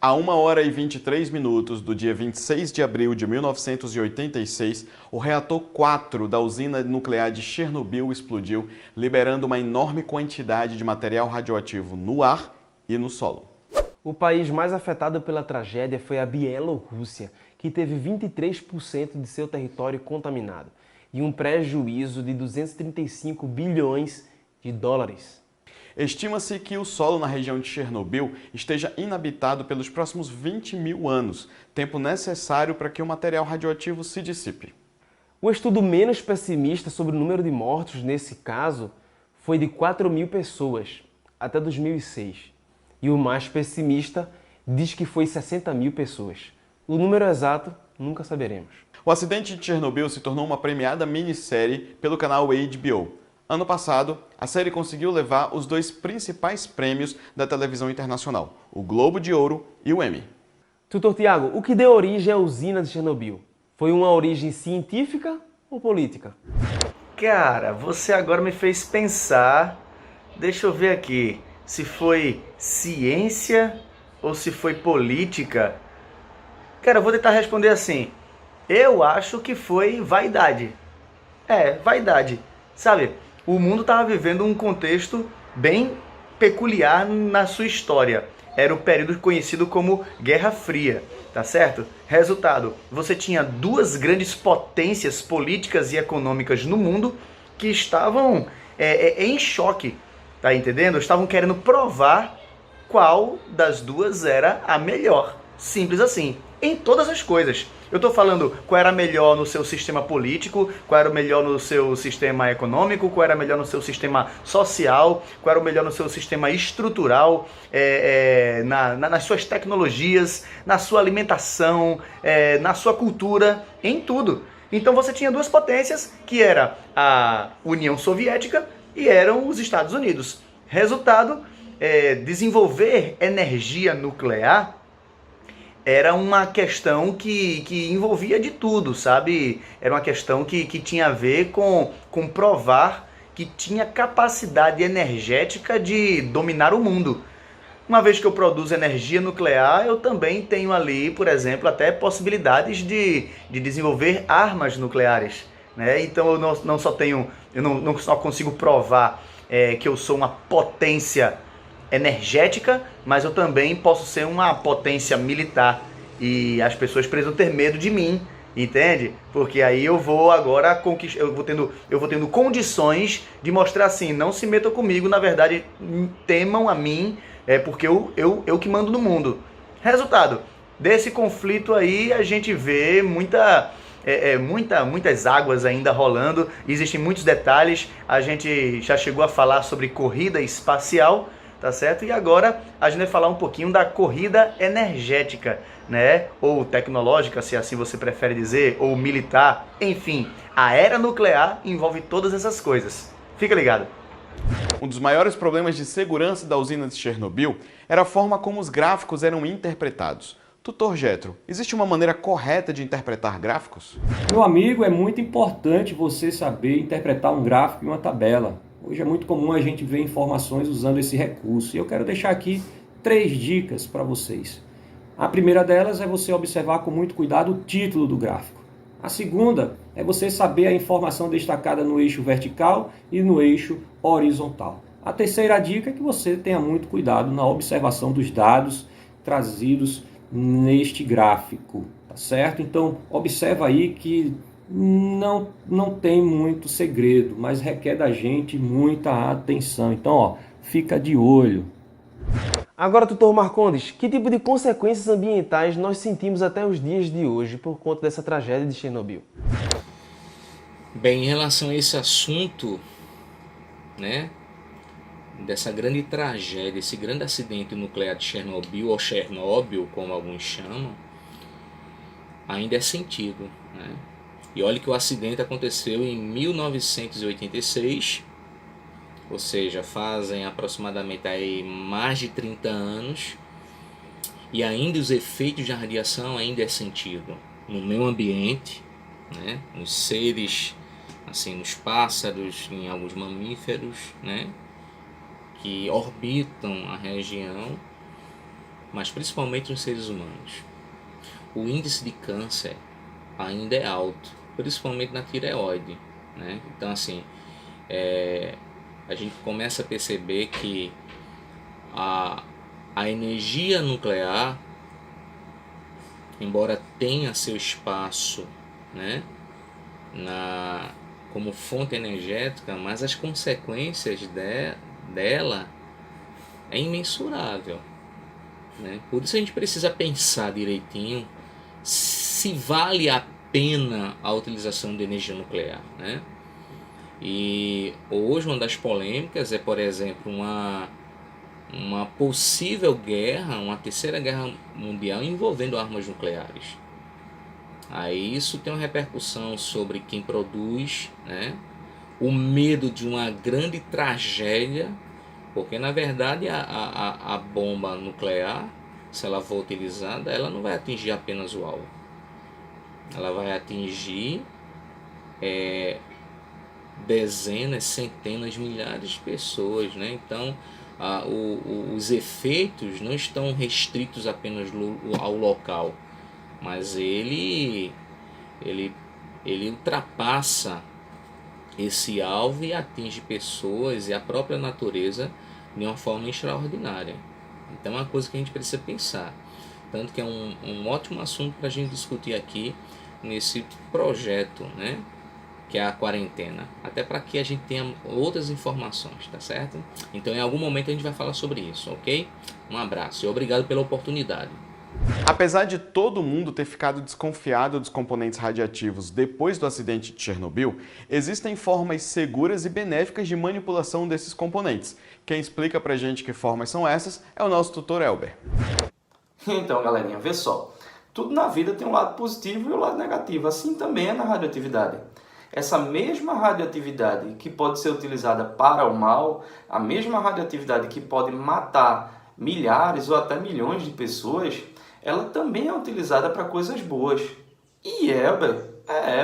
A 1h23 do dia 26 de abril de 1986, o reator 4 da usina nuclear de Chernobyl explodiu, liberando uma enorme quantidade de material radioativo no ar e no solo. O país mais afetado pela tragédia foi a Bielorrússia, que teve 23% de seu território contaminado e um prejuízo de 235 bilhões de dólares. Estima-se que o solo na região de Chernobyl esteja inabitado pelos próximos 20 mil anos, tempo necessário para que o material radioativo se dissipe. O estudo menos pessimista sobre o número de mortos nesse caso foi de 4.000 pessoas, até 2006. E o mais pessimista diz que foi 60.000 pessoas. O número exato nunca saberemos. O acidente de Chernobyl se tornou uma premiada minissérie pelo canal HBO. Ano passado, a série conseguiu levar os dois principais prêmios da televisão internacional, o Globo de Ouro e o Emmy. Tutor Tiago, o que deu origem à usina de Chernobyl? Foi uma origem científica ou política? Cara, você agora me fez pensar. Deixa eu ver aqui, se foi ciência ou se foi política. Cara, eu vou tentar responder assim. Eu acho que foi vaidade. Vaidade. Sabe, o mundo estava vivendo um contexto bem peculiar na sua história. Era o período conhecido como Guerra Fria, tá certo? Resultado, você tinha duas grandes potências políticas e econômicas no mundo que estavam em choque, tá entendendo? Estavam querendo provar qual das duas era a melhor. Simples assim, em todas as coisas. Eu estou falando qual era melhor no seu sistema político, qual era o melhor no seu sistema econômico, qual era melhor no seu sistema social, qual era o melhor no seu sistema estrutural, nas suas tecnologias, na sua alimentação, na sua cultura, em tudo. Então você tinha duas potências, que era a União Soviética e eram os Estados Unidos. Resultado, desenvolver energia nuclear era uma questão que envolvia de tudo, sabe? Era uma questão que tinha a ver com provar que tinha capacidade energética de dominar o mundo. Uma vez que eu produzo energia nuclear, eu também tenho ali, por exemplo, até possibilidades de desenvolver armas nucleares, né? Então eu não só consigo provar que eu sou uma potência energética, mas eu também posso ser uma potência militar e as pessoas precisam ter medo de mim, entende? Porque aí eu vou agora conquistar, eu vou tendo condições de mostrar assim, não se metam comigo, na verdade temam a mim, porque eu que mando no mundo. Resultado desse conflito aí, a gente vê muitas águas ainda rolando, existem muitos detalhes, a gente já chegou a falar sobre corrida espacial, tá certo? E agora a gente vai falar um pouquinho da corrida energética, né? Ou tecnológica, se assim você prefere dizer, ou militar, enfim. A era nuclear envolve todas essas coisas. Fica ligado. Um dos maiores problemas de segurança da usina de Chernobyl era a forma como os gráficos eram interpretados. Tutor Getro, existe uma maneira correta de interpretar gráficos? Meu amigo, é muito importante você saber interpretar um gráfico e uma tabela. Hoje é muito comum a gente ver informações usando esse recurso. E eu quero deixar aqui 3 dicas para vocês. A primeira delas é você observar com muito cuidado o título do gráfico. A segunda é você saber a informação destacada no eixo vertical e no eixo horizontal. A terceira dica é que você tenha muito cuidado na observação dos dados trazidos neste gráfico, tá certo? Então, observa aí que não tem muito segredo, mas requer da gente muita atenção. Então, ó, fica de olho. Agora, Tutor Marcondes, que tipo de consequências ambientais nós sentimos até os dias de hoje por conta dessa tragédia de Chernobyl? Bem, em relação a esse assunto, né, dessa grande tragédia, esse grande acidente nuclear de Chernobyl, ou Chernobyl, como alguns chamam, ainda é sentido, né? E olha que o acidente aconteceu em 1986, ou seja, fazem aproximadamente aí mais de 30 anos, e ainda os efeitos de radiação ainda é sentido no meio ambiente, né? Nos seres, assim, nos pássaros, em alguns mamíferos, né? Que orbitam a região, mas principalmente nos seres humanos. O índice de câncer ainda é alto, principalmente na tireoide, né? Então, assim, a gente começa a perceber que a energia nuclear, embora tenha seu espaço, né, como fonte energética, mas as consequências dela é imensurável, né? Por isso a gente precisa pensar direitinho se vale a pena a utilização de energia nuclear, né? E hoje uma das polêmicas é, por exemplo, uma possível guerra, uma terceira guerra mundial envolvendo armas nucleares. Aí isso tem uma repercussão sobre quem produz, né? O medo de uma grande tragédia, porque na verdade a bomba nuclear, se ela for utilizada, ela não vai atingir apenas o alvo. Ela vai atingir dezenas, centenas, milhares de pessoas, né? Então os efeitos não estão restritos apenas ao local, mas ele ultrapassa esse alvo e atinge pessoas e a própria natureza de uma forma extraordinária. Então é uma coisa que a gente precisa pensar, tanto que é um ótimo assunto para a gente discutir aqui nesse projeto, né, que é a quarentena, até para que a gente tenha outras informações, tá certo? Então em algum momento a gente vai falar sobre isso, ok? Um abraço e obrigado pela oportunidade. Apesar de todo mundo ter ficado desconfiado dos componentes radiativos depois do acidente de Chernobyl, existem formas seguras e benéficas de manipulação desses componentes. Quem explica pra gente que formas são essas é o nosso tutor Elber. Então, galerinha, vê só. Tudo na vida tem um lado positivo e um lado negativo. Assim também é na radioatividade. Essa mesma radioatividade que pode ser utilizada para o mal, a mesma radioatividade que pode matar milhares ou até milhões de pessoas, ela também é utilizada para coisas boas. E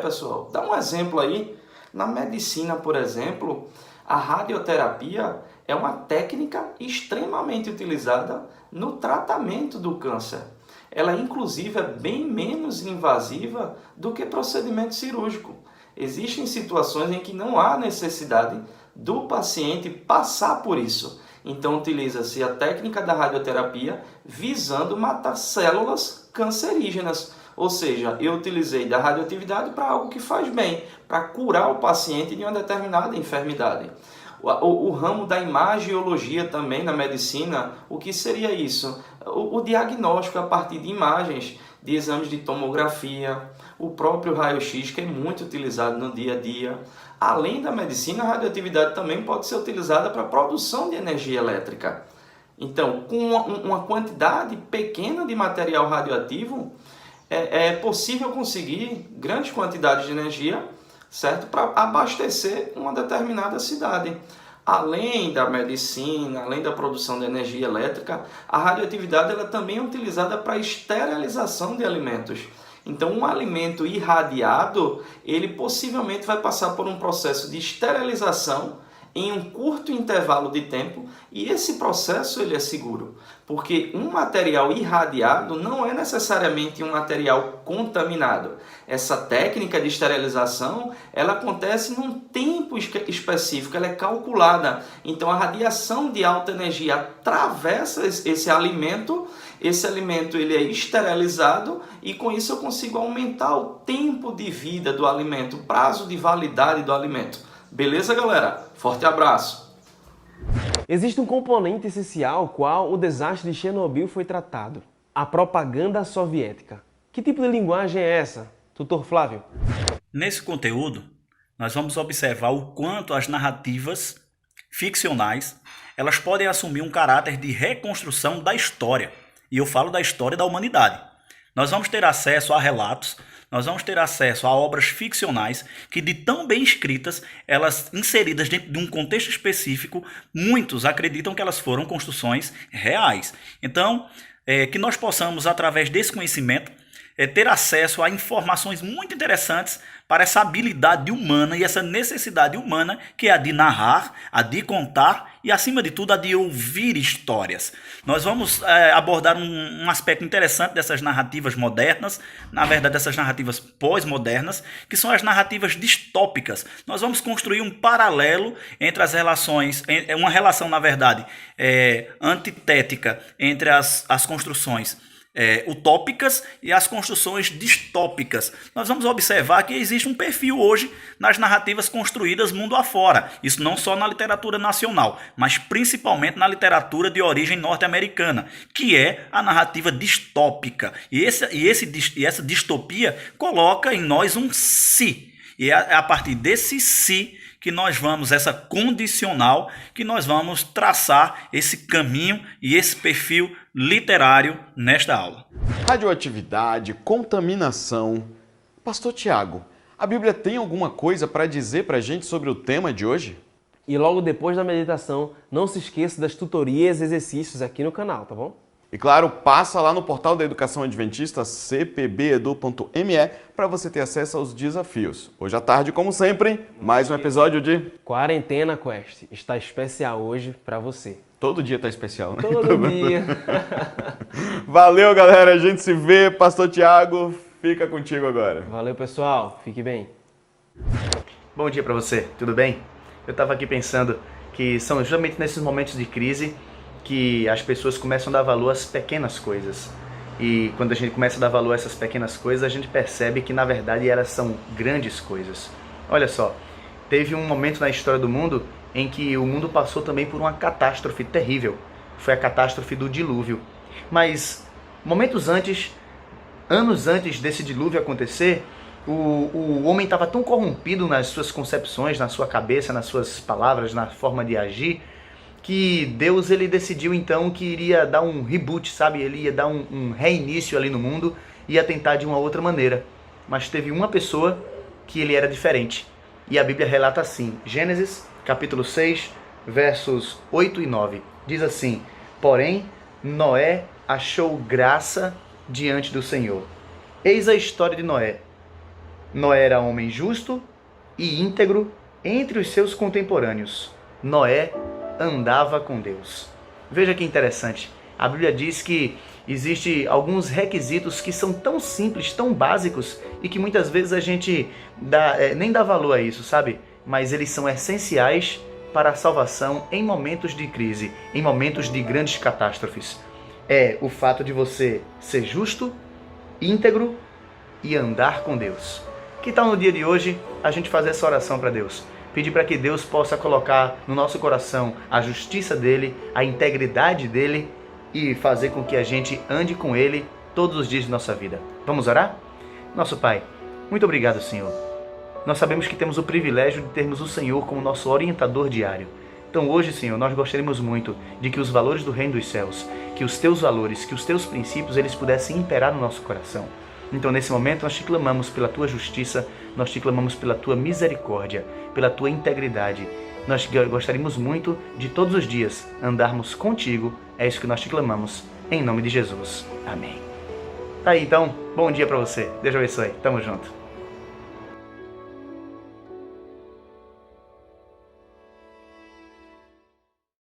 pessoal, dá um exemplo aí. Na medicina, por exemplo, a radioterapia é uma técnica extremamente utilizada no tratamento do câncer. Ela, inclusive, é bem menos invasiva do que procedimento cirúrgico. Existem situações em que não há necessidade do paciente passar por isso. Então, utiliza-se a técnica da radioterapia visando matar células cancerígenas. Ou seja, eu utilizei da radioatividade para algo que faz bem, para curar o paciente de uma determinada enfermidade. O ramo da imagiologia também na medicina, o que seria isso? O diagnóstico a partir de imagens, de exames de tomografia, o próprio raio-x, que é muito utilizado no dia a dia. Além da medicina, a radioatividade também pode ser utilizada para a produção de energia elétrica. Então, com uma quantidade pequena de material radioativo, é possível conseguir grandes quantidades de energia, certo? Para abastecer uma determinada cidade. Além da medicina, além da produção de energia elétrica, a radioatividade ela também é utilizada para a esterilização de alimentos. Então, um alimento irradiado, ele possivelmente vai passar por um processo de esterilização em um curto intervalo de tempo, e esse processo ele é seguro, porque um material irradiado não é necessariamente um material contaminado. Essa técnica de esterilização, ela acontece num tempo específico, ela é calculada. Então, a radiação de alta energia atravessa esse alimento ele é esterilizado e com isso eu consigo aumentar o tempo de vida do alimento, o prazo de validade do alimento. Beleza, galera? Forte abraço! Existe um componente essencial qual o desastre de Chernobyl foi tratado: a propaganda soviética. Que tipo de linguagem é essa, Tutor Flávio? Nesse conteúdo, nós vamos observar o quanto as narrativas ficcionais elas podem assumir um caráter de reconstrução da história. E eu falo da história da humanidade. Nós vamos ter acesso a relatos, nós vamos ter acesso a obras ficcionais que, de tão bem escritas, elas inseridas dentro de um contexto específico, muitos acreditam que elas foram construções reais. Então, que nós possamos, através desse conhecimento, ter acesso a informações muito interessantes para essa habilidade humana e essa necessidade humana que é a de narrar, a de contar e, acima de tudo, a de ouvir histórias. Nós vamos abordar um aspecto interessante dessas narrativas modernas, na verdade, dessas narrativas pós-modernas, que são as narrativas distópicas. Nós vamos construir um paralelo entre as relações, uma relação, na verdade, antitética entre as construções utópicas e as construções distópicas. Nós vamos observar que existe um perfil hoje nas narrativas construídas mundo afora. Isso não só na literatura nacional, mas principalmente na literatura de origem norte-americana, que é a narrativa distópica. E essa distopia coloca em nós um si. E é a partir desse si que nós vamos, essa condicional, que nós vamos traçar esse caminho e esse perfil literário nesta aula. Radioatividade, contaminação. Pastor Tiago, a Bíblia tem alguma coisa para dizer para a gente sobre o tema de hoje? E logo depois da meditação, não se esqueça das tutorias e exercícios aqui no canal, tá bom? E claro, passa lá no portal da Educação Adventista, cpbedu.me, para você ter acesso aos desafios. Hoje à tarde, como sempre, mais um episódio de Quarentena Quest está especial hoje para você. Todo dia tá especial, né? Todo dia. Valeu, galera. A gente se vê. Pastor Tiago, fica contigo agora. Valeu, pessoal. Fique bem. Bom dia para você, tudo bem? Eu estava aqui pensando que são justamente nesses momentos de crise que as pessoas começam a dar valor às pequenas coisas. E quando a gente começa a dar valor a essas pequenas coisas, a gente percebe que, na verdade, elas são grandes coisas. Olha só, teve um momento na história do mundo em que o mundo passou também por uma catástrofe terrível. Foi a catástrofe do dilúvio. Mas, anos antes desse dilúvio acontecer, o homem estava tão corrompido nas suas concepções, na sua cabeça, nas suas palavras, na forma de agir, que Deus ele decidiu então que iria dar um reboot, sabe? Ele ia dar um reinício ali no mundo, ia tentar de uma outra maneira. Mas teve uma pessoa que ele era diferente. E a Bíblia relata assim, Gênesis capítulo 6, versos 8 e 9. Diz assim, porém, Noé achou graça diante do Senhor. Eis a história de Noé. Noé era homem justo e íntegro entre os seus contemporâneos. Noé andava com Deus. Veja que interessante. A Bíblia diz que existem alguns requisitos que são tão simples, tão básicos, e que muitas vezes a gente nem dá valor a isso, sabe? Mas eles são essenciais para a salvação em momentos de crise, em momentos de grandes catástrofes. É o fato de você ser justo, íntegro e andar com Deus. Que tal no dia de hoje a gente fazer essa oração para Deus? Pedir para que Deus possa colocar no nosso coração a justiça dele, a integridade dele e fazer com que a gente ande com ele todos os dias de nossa vida. Vamos orar? Nosso Pai, muito obrigado, Senhor. Nós sabemos que temos o privilégio de termos o Senhor como nosso orientador diário. Então hoje, Senhor, nós gostaríamos muito de que os valores do Reino dos Céus, que os teus valores, que os teus princípios, eles pudessem imperar no nosso coração. Então, nesse momento, nós te clamamos pela tua justiça, nós te clamamos pela tua misericórdia, pela tua integridade. Nós gostaríamos muito de todos os dias andarmos contigo. É isso que nós te clamamos, em nome de Jesus. Amém. Tá aí, então, bom dia para você. Deus abençoe. Tamo junto.